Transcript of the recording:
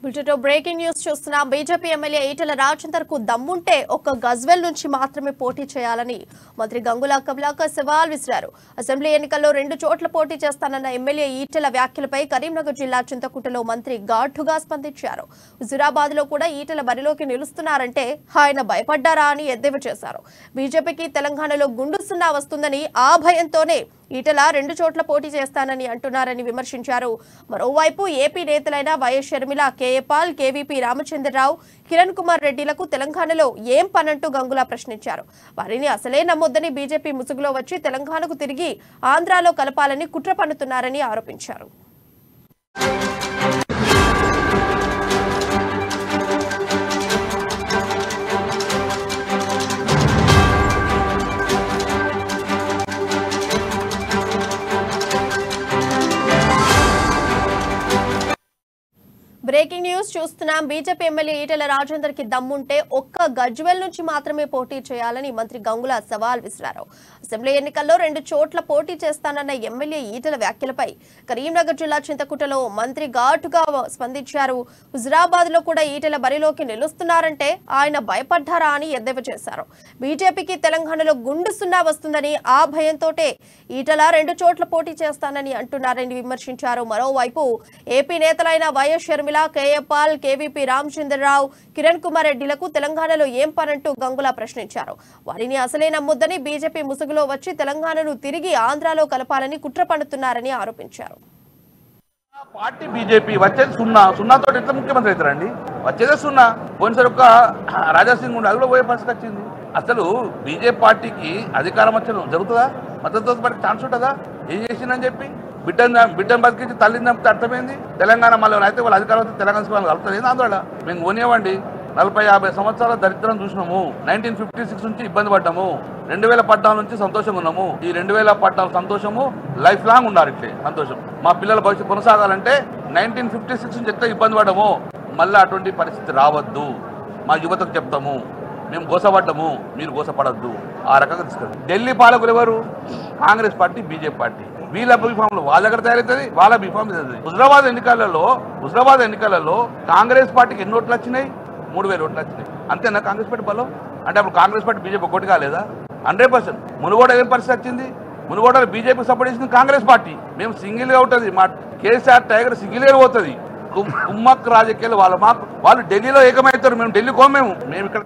Breaking news చూస్తున్నా. BJP MLA Etela Rajender కు దమ్ముంటే ఒక్క గజ్వెల్ నుంచి మాత్రమే పోటీ చేయాలని మంత్రి గంగుల కమలాకర్ సవాల్ విసిరారు. అసెంబ్లీ ఎన్నికల్లో 2 చోట్ల పోటీ చేస్తానన్న ఎమ్మెల్యే ఈటెల వ్యాఖ్యలపై కరీంనగర్ జిల్లా చింతకుంటలో మంత్రి ఘాటుగా స్పందించారు. హుజురాబాద్ లో కూడా ఈటెల బరిలోకి నిలుస్తున్నారంటే ఆయన భయపడ్డారా అని ఎద్దేవా చేశారు. బీజేపీకి తెలంగాణలో గుండు సున్నా వస్తుందని ఆ భయంతోనే ఈటెల 2 చోట్ల పోటీ చేస్తానని అంటున్నారని విమర్శించారు. మరోవైపు ఏపీ నేతలైన YS Sharmila, KA Paul, KVP Ramachandra Rao, Kiran Kumar రెడ్డిలకు తెలంగాణలో ఏం పనంటూ గంగుల ప్రశ్నించారు. వారిని అసలే నమ్మొద్దని బీజేపీ ముసుగులో వచ్చి తెలంగాణకు తిరిగి ఆంధ్రాలో కలపాలని కుట్ర పన్నుతున్నారని ఆరోపించారు. బ్రేకింగ్ న్యూస్ చూస్తున్నాం. బీజేపీ ఎమ్మెల్యే ఈటెల రాజేందర్ కి దమ్ముంటే ఒక్క గజ్వెల్ నుంచి మాత్రమే పోటీ చేయాలని మంత్రి గంగుల సవాల్ విసిరారు. అసెంబ్లీ ఎన్నికల్లో 2 చోట్ల పోటీ చేస్తానన్న ఎమ్మెల్యే ఈటెల వ్యాఖ్యలపై కరీంనగర్ జిల్లా చింతకుంటలో మంత్రి ఘాటుగా స్పందించారు. హుజురాబాద్ లో కూడా ఈటెల బరిలోకి నిలుస్తున్నారంటే ఆయన భయపడ్డారా అని ఎద్దేవా చేశారు. బీజేపీకి తెలంగాణలో గుండు సున్నా వస్తుందని ఆ భయంతోటే ఈటెల 2 చోట్ల పోటీ చేస్తానని అంటున్నారని విమర్శించారు. మరోవైపు ఏపీ నేతలైన YS Sharmila, KA Paul, KVP Ramachandra Rao, Kiran Kumar రెడ్డిలకు తెలంగాణలో ఏం పనంటూ గంగుల ప్రశ్నించారు. వారిని అసలే నమ్మొద్దని బీజేపీ ముసుగులో వచ్చి తెలంగాణను తిరిగి ఆంధ్రాలో కలపాలని కుట్ర పన్నుతున్నారని ఆరోపించారు. పార్టీ బీజేపీ వచ్చేది సున్నాతో ఎట్లా ముఖ్యమంత్రి అవుతారండి? వచ్చేదే సున్నా. పోయినసారి ఒక రాజాసింగ్ ఉండే అది కూడా పోయే పరిస్థితి వచ్చింది. అసలు బీజేపీ పార్టీకి అధికారం వచ్చడం జరుగుతుందా? మద్దతు పార్టీకి ఛాన్స్ ఉంటుందా? ఏం చేసిందని చెప్పి బిడ్డను బతికించి తల్లిని చంపితే అర్థమైంది. తెలంగాణ మళ్ళీ అయితే వాళ్ళ అధికారం వస్తే తెలంగాణ కలుపుతుంది ఆంధ్రాలో. మేము కొనేవండి 40-50 సంవత్సరాల దరిద్రం చూసినాము. 1956 నుంచి ఇబ్బంది పడ్డాము. 2014 నుంచి సంతోషంగా ఉన్నాము. ఈ 2014 సంతోషము లైఫ్ లాంగ్ ఉన్నారు. ఇట్లే సంతోషం మా పిల్లల భవిష్యత్తు కొనసాగాలంటే 1956 నుంచి ఎట్లా ఇబ్బంది పడ్డాము మళ్ళీ అటువంటి పరిస్థితి రావద్దు. మా యువతకు చెప్తాము, మేము గోసపడ్డాము, మీరు గోసపడద్దు. ఆ రకంగా తీసుకెళ్ళి ఢిల్లీ పాలకులు ఎవరు? Congress party, BJP party. వీళ్ళ బీఫామ్లు వాళ్ళ దగ్గర తయారవుతుంది, వాళ్ళ బీఫామ్ తయారవుతుంది. హుజురాబాద్ ఎన్నికలలో కాంగ్రెస్ పార్టీకి ఎన్ని ఓట్లు వచ్చినాయి? 3000 ఓట్లు వచ్చినాయి. అంతేనా కాంగ్రెస్ పార్టీ బలం? అంటే అప్పుడు కాంగ్రెస్ పార్టీ బీజేపీ ఒకటి కాలేదా? 100%. మునుగోడ ఏం పరిస్థితి వచ్చింది? మునుగోడ బీజేపీ సపోర్ట్ చేసింది కాంగ్రెస్ పార్టీ. మేము సింగిల్గా ఉంటుంది. మా కేసీఆర్ టైగర్ సింగిల్గా పోతుంది. కుమ్మక్ రాజకీయాలు వాళ్ళు ఢిల్లీలో ఏకమవుతారు. మేము ఢిల్లీ కోమేము. మేము ఇక్కడ